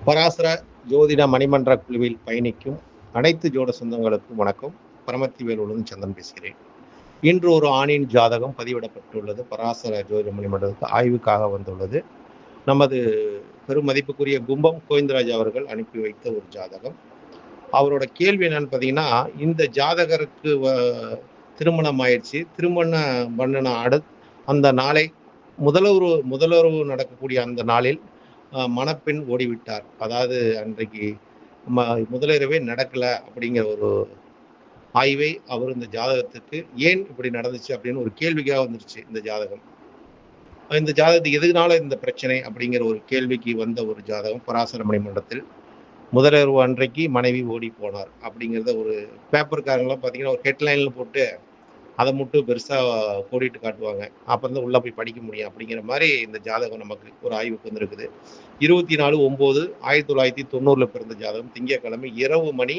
பராசர ஜோதிட மணிமன்ற குழுவில் பயணிக்கும் அனைத்து ஜோட சொந்தங்களுக்கும் வணக்கம். பரமத்தி வேலுடன் சந்திரன் பேசுகிறேன். இன்று ஒரு ஆணின் ஜாதகம் பதிவிடப்பட்டுள்ளது. பராசர ஜோதிட மணிமன்றத்துக்கு ஆய்வுக்காக வந்துள்ளது. நமது பெருமதிப்புக்குரிய கும்பம் கோவிந்தராஜ் அவர்கள் அனுப்பி வைத்த ஒரு ஜாதகம். அவரோட கேள்வி என்னன்னு பார்த்தீங்கன்னா, இந்த ஜாதகருக்கு திருமணம் ஆயிடுச்சு. திருமணம் பண்ணின அந்த நாளை முதலுறவு நடக்கக்கூடிய அந்த நாளில் மணப்பெண் ஓடிவிட்டார். அதாவது அன்றைக்கு முதலிரவே நடக்கல அப்படிங்கிற ஒரு ஆய்வை அவர் இந்த ஜாதகத்துக்கு ஏன் இப்படி நடந்துச்சு அப்படின்னு ஒரு கேள்விக்காக வந்துருச்சு இந்த ஜாதகம். இந்த ஜாதகத்துக்கு எதுனால இந்த பிரச்சனை அப்படிங்கிற ஒரு கேள்விக்கு வந்த ஒரு ஜாதகம் பராசர மணிமண்டலத்தில் முதலிரவு அன்றைக்கு மனைவி ஓடி போனார் அப்படிங்கிறத ஒரு பேப்பர்காரங்களாம் பார்த்தீங்கன்னா ஒரு ஹெட்லைனில் போட்டு அதை மட்டும் பெருசாக கோடிட்டு காட்டுவாங்க. அப்போ வந்து உள்ளே போய் படிக்க முடியும் அப்படிங்கிற மாதிரி இந்த ஜாதகம் நமக்கு ஒரு ஆய்வுக்கு வந்துருக்குது. 24/9/1990 பிறந்த ஜாதகம். திங்கட்கிழமை இரவு மணி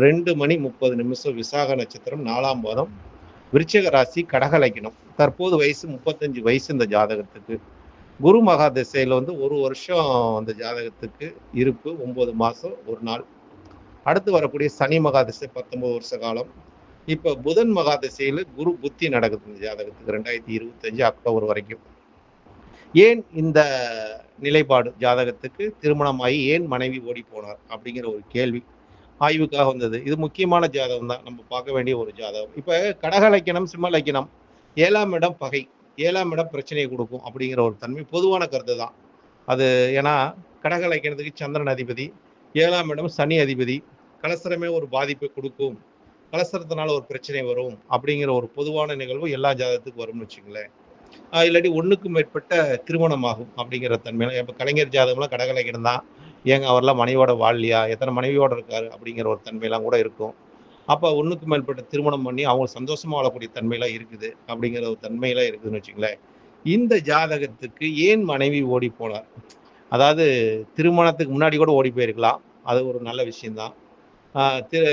2:30 விசாக நட்சத்திரம் 4ஆம் பாதம், விருச்சிக ராசி, கடக லக்னம். தற்போது வயசு 35 வயசு இந்த ஜாதகத்துக்கு. குரு மகா திசையில் வந்து 1 வருஷம் அந்த ஜாதகத்துக்கு இருப்பு, 9 மாதம் 1 நாள். அடுத்து வரக்கூடிய சனி மகா திசை 19 வருஷ காலம். இப்போ புதன் மகா திசையில் குரு புத்தி நடக்குது இந்த ஜாதகத்துக்கு 2025 அக்டோபர் வரைக்கும். ஏன் இந்த நிலைப்பாடு ஜாதகத்துக்கு திருமணமாகி ஏன் மனைவி ஓடி போனார் அப்படிங்கிற ஒரு கேள்வி ஆய்வுக்காக வந்தது. இது முக்கியமான ஜாதகம் தான், நம்ம பார்க்க வேண்டிய ஒரு ஜாதகம். இப்போ கடக லக்கணம், சிம்ம லக்கணம், 7ஆம் இடம் பகை, 7ஆம் இடம் பிரச்சனையை கொடுக்கும் அப்படிங்கிற ஒரு தன்மை பொதுவான கருத்து தான் அது. ஏன்னா கடக லக்கணத்துக்கு சந்திரன் அதிபதி, 7ஆம் இடம் சனி அதிபதி, கலசரமே ஒரு பாதிப்பை கொடுக்கும், கலசரத்தினால ஒரு பிரச்சனை வரும் அப்படிங்கிற ஒரு பொதுவான நிகழ்வு எல்லா ஜாதகத்துக்கும் வரும்னு வச்சுங்களேன். இல்லாட்டி ஒன்றுக்கும் மேற்பட்ட திருமணம் ஆகும் அப்படிங்கிற தன்மையில. இப்போ கலைஞர் ஜாதகம்லாம் கடகலைக்கணும் தான், ஏங்க அவர்லாம் மனைவியோட வாழலையா, எத்தனை மனைவியோட இருக்காரு அப்படிங்கிற ஒரு தன்மையெல்லாம் கூட இருக்கும். அப்போ ஒன்றுக்கும் மேற்பட்ட திருமணம் பண்ணி அவங்க சந்தோஷமா வாழக்கூடிய தன்மையெல்லாம் இருக்குது அப்படிங்கிற ஒரு தன்மையெல்லாம் இருக்குதுன்னு வச்சுங்களேன். இந்த ஜாதகத்துக்கு ஏன் மனைவி ஓடி போனார்? அதாவது திருமணத்துக்கு முன்னாடி கூட ஓடி போயிருக்கலாம், அது ஒரு நல்ல விஷயம்தான்.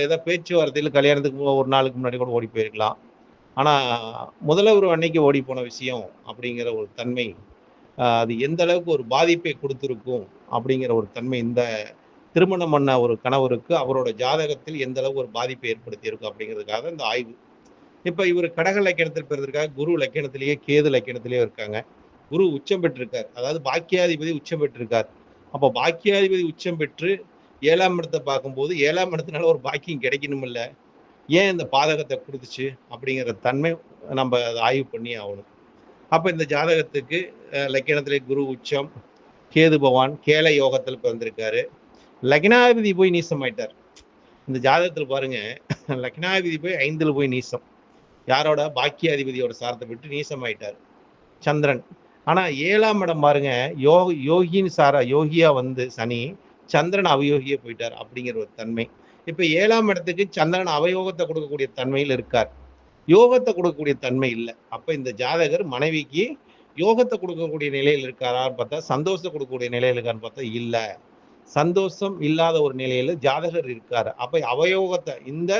ஏதோ பேச்சுவார்த்தையில் கல்யாணத்துக்கு ஒரு நாளுக்கு முன்னாடி கூட ஓடி போயிருக்கலாம். ஆனால் முதல்வர் அன்னைக்கு ஓடி போன விஷயம் அப்படிங்கிற ஒரு தன்மை, அது எந்த அளவுக்கு ஒரு பாதிப்பை கொடுத்துருக்கும் அப்படிங்கிற ஒரு தன்மை இந்த திருமணம் பண்ண ஒரு கணவருக்கு அவரோட ஜாதகத்தில் எந்த அளவுக்கு ஒரு பாதிப்பை ஏற்படுத்தியிருக்கும் அப்படிங்கிறதுக்காக இந்த ஆய்வு. இப்போ இவர் கடக லக்கணத்தில் பிறந்திருக்காரு, குரு லக்கணத்திலேயே கேது லக்கணத்திலேயே இருக்காங்க. குரு உச்சம் பெற்றிருக்கார், அதாவது பாக்கியாதிபதி உச்சம் பெற்றிருக்கார். அப்போ பாக்கியாதிபதி உச்சம் பெற்று 7ஆம் இடத்தை பார்க்கும்போது 7ஆம் இடத்தினால ஒரு பாக்கியம் கிடைக்கணும் இல்லை, ஏன் இந்த பாதகத்தை கொடுத்துச்சு அப்படிங்கிற தன்மை நம்ம அதை ஆய்வு பண்ணி ஆகணும். அப்போ இந்த ஜாதகத்துக்கு லக்கணத்திலே குரு உச்சம், கேது பகவான் கேல யோகத்தில் பிறந்திருக்காரு. லக்னாதிபதி போய் நீசமாயிட்டார் இந்த ஜாதகத்தில் பாருங்க. லக்னாதிபதி போய் 5ல் போய் நீசம், யாரோட பாக்கியாதிபதியோட சாரத்தை விட்டு நீசமாயிட்டார் சந்திரன். ஆனால் 7ஆம் இடம் பாருங்க, யோகின்னு யோகியா வந்து சனி, சந்திரன் அவயோகியா போயிட்டார் அப்படிங்கிற ஒரு தன்மை. இப்போ 7ஆம் இடத்துக்கு சந்திரன் அவயோகத்தை கொடுக்கக்கூடிய தன்மையில் இருக்கார், யோகத்தை கொடுக்கக்கூடிய தன்மை இல்லை. அப்போ இந்த ஜாதகர் மனைவிக்கு யோகத்தை கொடுக்கக்கூடிய நிலையில் இருக்காரான்னு பார்த்தா, சந்தோஷத்தை கொடுக்கக்கூடிய நிலையில் இருக்கான்னு பார்த்தா இல்லை, சந்தோஷம் இல்லாத ஒரு நிலையில் ஜாதகர் இருக்கார். அப்போ அவயோகத்தை, இந்த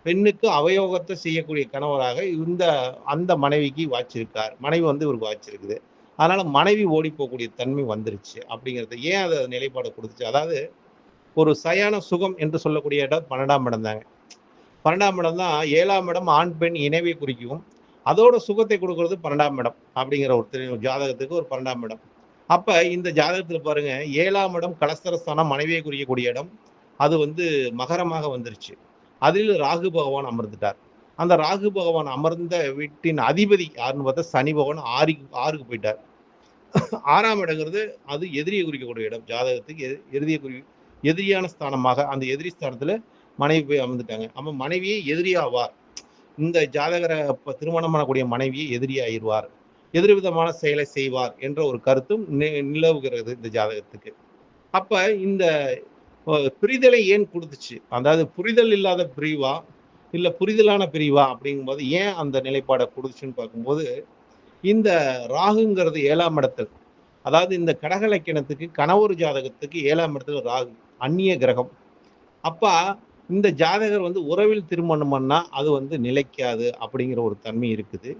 பெண்ணுக்கு அவயோகத்தை செய்யக்கூடிய கணவராக அந்த மனைவிக்கு வாய்ச்சிருக்கார், மனைவி வந்து இவருக்கு வாய்ச்சிருக்குது. அதனால மனைவி ஓடி போகக்கூடிய தன்மை வந்துருச்சு அப்படிங்கிறது. ஏன் அதை நிலைப்பாடு கொடுத்துச்சு? அதாவது ஒரு சயான சுகம் என்று சொல்லக்கூடிய இடம் 12ஆம் இடம் தாங்க. 12ஆம் இடம் தான் 7ஆம் இடம் ஆண் பெண் இணைவை குறிக்கும், அதோட சுகத்தை கொடுக்கறது 12ஆம் இடம் அப்படிங்கிற ஒரு ஜாதகத்துக்கு ஒரு 12ஆம் இடம். அப்ப இந்த ஜாதகத்துல பாருங்க, 7ஆம் இடம் கலஸ்தரஸ்தானம் மனைவியை குறிக்கக்கூடிய இடம், அது வந்து மகரமாக வந்துருச்சு. அதில் ராகு பகவான் அமர்ந்துட்டார். அந்த ராகு பகவான் அமர்ந்த வீட்டின் அதிபதி யாருன்னு பார்த்தா சனி பகவான் ஆறுக்கு போயிட்டார். 6ஆம் இடங்கிறது அது எதிரியை குறிக்கக்கூடிய இடம், ஜாதகத்துக்கு எதிரியான ஸ்தானமாக அந்த எதிரி ஸ்தானத்துல மனைவி போய் அமர்ந்துட்டாங்க. அப்ப மனைவியே எதிரியாவார், இந்த ஜாதகரை திருமணம் பண்ணக்கூடிய மனைவியை எதிரியாயிருவார், எதிர் விதமான செயலை செய்வார் என்ற ஒரு கருத்தும் நிலவுகிறது இந்த ஜாதகத்துக்கு. அப்ப இந்த புரிதலை ஏன் கொடுத்துச்சு? அதாவது புரிதல் இல்லாத பிரிவா இல்ல புரிதலான பிரிவா அப்படிங்கும்போது ஏன் அந்த நிலைப்பாடை கொடுத்துச்சுன்னு பார்க்கும்போது, இந்த ராகுங்கிறது 7ஆம் இடத்தில், அதாவது இந்த கடக லக்கணத்துக்கு கணவர் ஜாதகத்துக்கு 7ஆம் இடத்துல ராகு அந்நிய கிரகம். அப்ப இந்த ஜாதகர் வந்து உறவில் திருமணம் பண்ணா அது வந்து நிலைக்காது அப்படிங்கிற ஒரு தன்மை இருக்குது.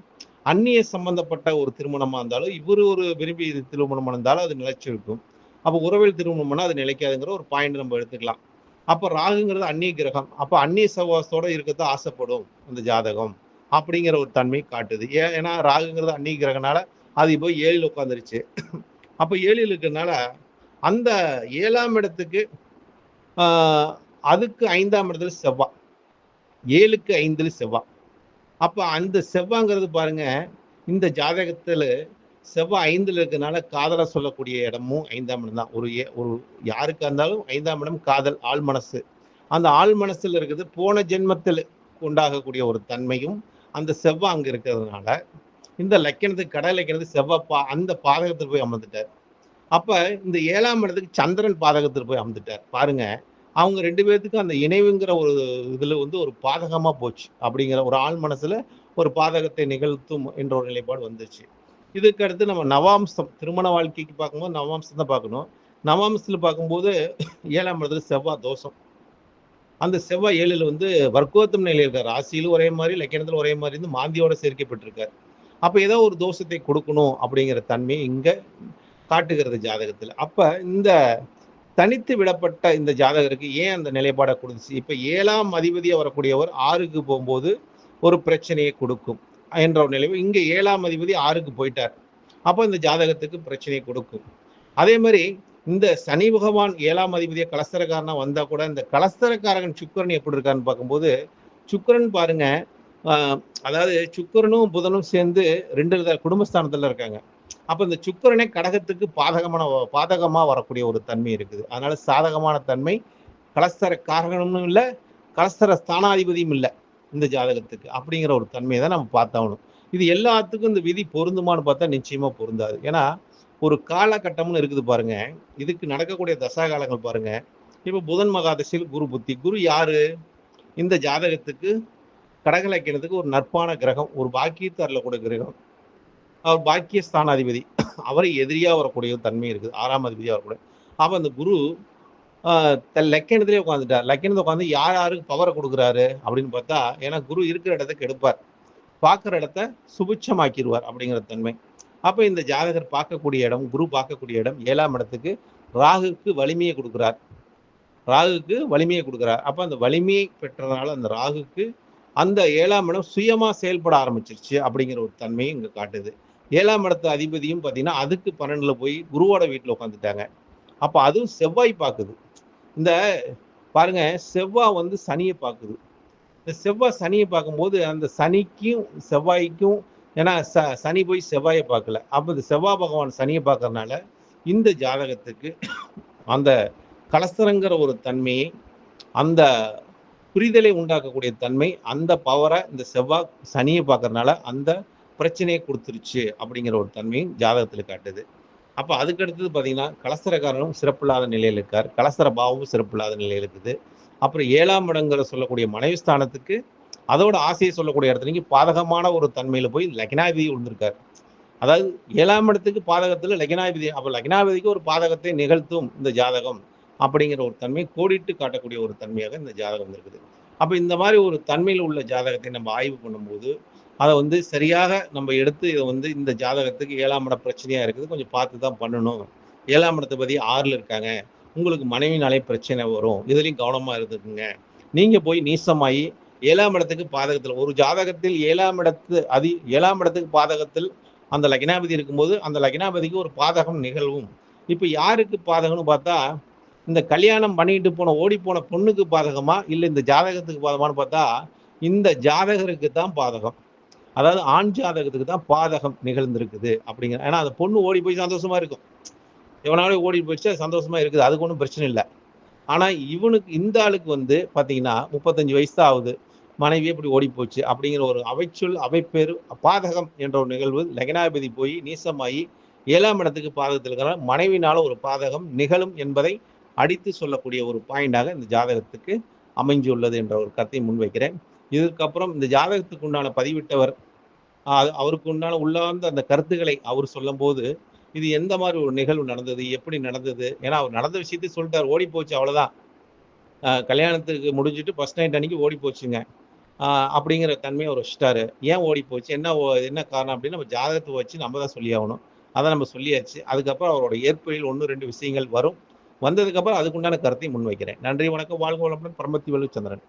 அந்நிய சம்பந்தப்பட்ட ஒரு திருமணமா இருந்தாலும், இவர் ஒரு விரும்பி திருமணம் இருந்தாலும் அது நிலைச்சிருக்கும். அப்போ உறவில் திருமணம் பண்ணா அது நிலைக்காதுங்கிற ஒரு பாயிண்ட் நம்ம எடுத்துக்கலாம். அப்ப ராகுங்கிறது அந்நிய கிரகம். அப்ப அந்நிய சகவாசத்தோட இருக்கத்தான் ஆசைப்படும் அந்த ஜாதகம். அப்படிங்கிற ஒரு தன்மை காட்டுது. ஏன்னா ராகுங்கிறது அந்நிய கிரகனால அது போய் 7ல உட்கார்ந்துருச்சு. அப்ப 7ல் இருக்கிறனால அந்த 7ஆம் இடத்துக்கு ஆ அதுக்கு 5ஆம் இடத்துல செவ்வா. 7க்கு 5ல செவ்வா. அப்ப அந்த செவ்வாங்கிறது பாருங்க, இந்த ஜாதகத்துல செவ்வாய் 5ல இருக்கனால காதல சொல்லக்கூடிய இடமும் 5ஆம் இடம் தான். ஒரு யாருக்கா இருந்தாலும் 5ஆம் இடம் காதல், ஆழ் மனசு. அந்த ஆழ் மனசுல இருக்குது போன ஜென்மத்தில் உண்டாகக்கூடிய ஒரு தன்மையும் அந்த செவ்வாய் அங்க இருக்கிறதுனால, இந்த லக்கணத்துக்கு கடக லக்கணத்துக்கு செவ்வாய் அந்த பாதகத்துல போய் அமர்ந்துட்டார். அப்ப இந்த 7ஆம் இடத்துக்கு சந்திரன் பாதகத்துல போய் அமர்ந்துட்டார். பாருங்க, அவங்க 2 பேத்துக்கும் அந்த இணைவுங்கிற ஒரு இதுல ஒரு பாதகமா போச்சு. அப்படிங்கிற ஒரு ஆழ் மனசுல ஒரு பாதகத்தை நிகழ்த்தும் என்ற ஒரு நிலைப்பாடு வந்துருச்சு. இதுக்கு அடுத்து நம்ம நவாம்சம் திருமண வாழ்க்கைக்கு பார்க்கும்போது நவாம்சம் தான் பார்க்கணும். நவாம்சத்துல பார்க்கும்போது 7ஆம் இடத்துல செவ்வாய் தோஷம். அந்த செவ்வாய் 7ல வர்க்கோத்தம் நிலையில இருக்கார். ராசியிலும் ஒரே மாரி, லக்கணத்துல ஒரே மாரி இருந்து மாந்தியோட சேர்க்கப்பட்டிருக்கார். அப்ப ஏதோ ஒரு தோஷத்தை கொடுக்கணும் அப்படிங்கிற தன்மை இங்க காட்டுகிறது ஜாதகத்துல. அப்ப இந்த தனித்து விடப்பட்ட இந்த ஜாதகருக்கு ஏன் அந்த நிலைப்பாட கொடுத்துச்சு? இப்ப 7ஆம் அதிபதியா வரக்கூடியவர் 6க்கு போகும்போது ஒரு பிரச்சனையை கொடுக்கும் என்ற ஒரு நிலைவு. இங்க 7ஆம் அதிபதி 6க்கு போயிட்டார். அப்ப இந்த ஜாதகத்துக்கு பிரச்சனையை கொடுக்கும். அதே மாதிரி இந்த சனி பகவான் 7ஆம் அதிபதியா கலஸ்தரக்காரனா வந்தா கூட இந்த கலஸ்தரக்காரகன் சுக்கிரன் எப்படி இருக்கான்னு பார்க்கும்போது, சுக்கிரன் பாருங்க, அதாவது சுக்கிரனும் புதனும் சேர்ந்து 2 குடும்பஸ்தானத்துல இருக்காங்க. அப்ப இந்த சுக்கிரனே கடகத்துக்கு பாதகமா வரக்கூடிய ஒரு தன்மை இருக்குது. அதனால சாதகமான தன்மை கலஸ்தர காரகனும் இல்ல, கலஸ்தர ஸ்தானாதிபதியும் இல்ல இந்த ஜாதகத்துக்கு. அப்படிங்கிற ஒரு தன்மையை தான் நம்ம பார்த்தாகணும். இது எல்லாத்துக்கும் இந்த விதி பொருந்துமான்னு பார்த்தா நிச்சயமா பொருந்தாது. ஏன்னா ஒரு காலகட்டம்னு இருக்குது பாருங்க. இதுக்கு நடக்கக்கூடிய தசா காலங்கள் பாருங்க. இப்ப புதன் மகாதசையில் குரு புத்தி. குரு யாரு? இந்த ஜாதகத்துக்கு கடக லக்கினத்துக்கு ஒரு நட்பான கிரகம், ஒரு பாக்கியத்தை அருளக்கூடிய கிரகம். அவர் பாக்கிய ஸ்தானாதிபதி. அவரை எதிரியா வரக்கூடிய தன்மை இருக்குது. 6ஆம் அதிபதியா வரக்கூடிய. அப்ப அந்த குரு தன் லக்கணத்திலே உட்காந்துட்டார். லக்கணத்தை உட்காந்து யார் யாருக்கு பவரை கொடுக்குறாரு அப்படின்னு பார்த்தா, ஏன்னா குரு இருக்கிற இடத்தை கெடுப்பார். பார்க்குற இடத்த சுபிட்சமாக்கிடுவார் அப்படிங்கிற தன்மை. அப்ப இந்த ஜாதகர் பார்க்கக்கூடிய இடம், குரு பார்க்கக்கூடிய இடம் 7ஆம் இடத்துக்கு ராகுக்கு வலிமையை கொடுக்குறார். ராகுக்கு வலிமையை கொடுக்குறார். அப்ப அந்த வலிமையை பெற்றதுனால அந்த ராகுக்கு அந்த 7ஆம் இடம் சுயமா செயல்பட ஆரம்பிச்சிருச்சு அப்படிங்கிற ஒரு தன்மையை இங்க காட்டுது. 7ஆம் இடத்து அதிபதியும் பார்த்தீங்கன்னா, அதுக்கு 12ல போய் குருவோட வீட்டுல உட்காந்துட்டாங்க. அப்ப அதுவும் செவ்வாய் பார்க்குது. இந்த பாருங்க, செவ்வாய் சனியை பார்க்குது. இந்த செவ்வாய் சனியை பார்க்கும்போது அந்த சனிக்கும் செவ்வாய்க்கும், ஏன்னா சனி போய் செவ்வாயை பார்க்கல. அப்ப இந்த செவ்வாய் பகவான் சனியை பார்க்கறதுனால இந்த ஜாதகத்துக்கு அந்த கலஸ்தரங்கிற ஒரு தன்மையை, அந்த புரிதலை உண்டாக்கக்கூடிய தன்மை, அந்த பவரை இந்த செவ்வாய் சனியை பார்க்கறதுனால அந்த பிரச்சனையை கொடுத்துருச்சு அப்படிங்கிற ஒரு தன்மையும் ஜாதகத்துல காட்டுது. அப்ப அதுக்கு அடுத்தது பார்த்தீங்கன்னா, கலஸ்தரக்காரனும் சிறப்பில்லாத நிலையில் இருக்கார். கலஸ்தர பாவமும் சிறப்பில்லாத நிலையில் இருக்குது. அப்புறம் 7ஆம் இடங்கிற சொல்லக்கூடிய மனைவி ஸ்தானத்துக்கு அதோட ஆசையை சொல்லக்கூடிய இடத்துலக்கு பாதகமான ஒரு தன்மையில போய் லக்னாதிபதி விழுந்திருக்காரு. அதாவது 7ஆம் இடத்துக்கு பாதகத்துல லக்னாதிபதி, அப்ப லக்னாதிபதிக்கு ஒரு பாதகத்தை நிகழ்த்தும் இந்த ஜாதகம் அப்படிங்கிற ஒரு தன்மையை கோடிட்டு காட்டக்கூடிய ஒரு தன்மையாக இந்த ஜாதகம் இருக்குது. அப்ப இந்த மாதிரி ஒரு தன்மையில் உள்ள ஜாதகத்தை நம்ம ஆய்வு பண்ணும்போது அதை சரியாக நம்ம எடுத்து இதை இந்த ஜாதகத்துக்கு 7ஆம் இட பிரச்சனையா இருக்குது, கொஞ்சம் பார்த்து தான் பண்ணணும். 7ஆம் இடத்தை 6ல இருக்காங்க, உங்களுக்கு மனைவினாலே பிரச்சனை வரும், இதுலயும் கவனமா இருந்துக்குங்க. நீங்க போய் நீசமாயி 7ஆம் இடத்துக்கு பாதகத்தில் ஒரு ஜாதகத்தில் 7ஆம் இடத்துக்கு பாதகத்தில் அந்த லக்னாதிபதி இருக்கும்போது அந்த லக்னாதிபதிக்கு ஒரு பாதகம் நிகழ்வும். இப்ப யாருக்கு பாதகம்னு பார்த்தா, இந்த கல்யாணம் பண்ணிட்டு ஓடி போன பொண்ணுக்கு பாதகமா இல்ல இந்த ஜாதகத்துக்கு பாதகமானு பார்த்தா, இந்த ஜாதகருக்கு தான் பாதகம். அதாவது ஆண் ஜாதகத்துக்கு தான் பாதகம் நிகழ்ந்திருக்குது அப்படிங்கிற. ஏன்னா அந்த பொண்ணு ஓடி போய் சந்தோஷமா இருக்கும், எவனாலே ஓடி போயிடுச்சு சந்தோஷமா இருக்குது, அதுக்கு ஒன்றும் பிரச்சனை இல்லை. ஆனா இவனுக்கு இந்த ஆளுக்கு பாத்தீங்கன்னா 35 வயசு தான் ஆகுது, மனைவியே இப்படி ஓடி போச்சு அப்படிங்கிற ஒரு அவைப்பேரு பாதகம் என்ற ஒரு நிகழ்வு. லக்னாதிபதி போய் நீசமாயி 7ஆம் இடத்துக்கு பாதகத்தில் இருக்கிற மனைவினால ஒரு பாதகம் நிகழும் என்பதை அடித்து சொல்லக்கூடிய ஒரு பாயிண்டாக இந்த ஜாதகத்துக்கு அமைஞ்சுள்ளது என்ற ஒரு கருத்தை முன்வைக்கிறேன். இதுக்கப்புறம் இந்த ஜாதகத்துக்கு உண்டான பதிவிட்டவர் அவருக்கு உண்டான உள்ளார்ந்த அந்த கருத்துக்களை அவர் சொல்லும் போது, இது எந்த மாதிரி ஒரு நிகழ்வு நடந்தது, எப்படி நடந்தது, ஏன்னா அவர் நடந்த விஷயத்தை சொல்லிட்டார், ஓடி போச்சு அவ்வளவுதான், கல்யாணத்துக்கு முடிஞ்சுட்டு ஃபர்ஸ்ட் நைட் அன்னைக்கு ஓடி போச்சுங்க அப்படிங்கிற தன்மையை அவர் வச்சுட்டாரு. ஏன் ஓடி போச்சு, என்ன காரணம் அப்படின்னு நம்ம ஜாதகத்தை வச்சு நம்ம தான் சொல்லி ஆகணும். அதை நம்ம சொல்லியாச்சு. அதுக்கப்புறம் அவரோட ஏற்புகளில் 1, 2 விஷயங்கள் வரும். வந்ததுக்கப்புறம் அதுக்குண்டான கருத்தையும் முன்வைக்கிறேன். நன்றி, வணக்கம். வாழ்க வளமுடன். பரமத்தி வேலுச்சந்திரன்.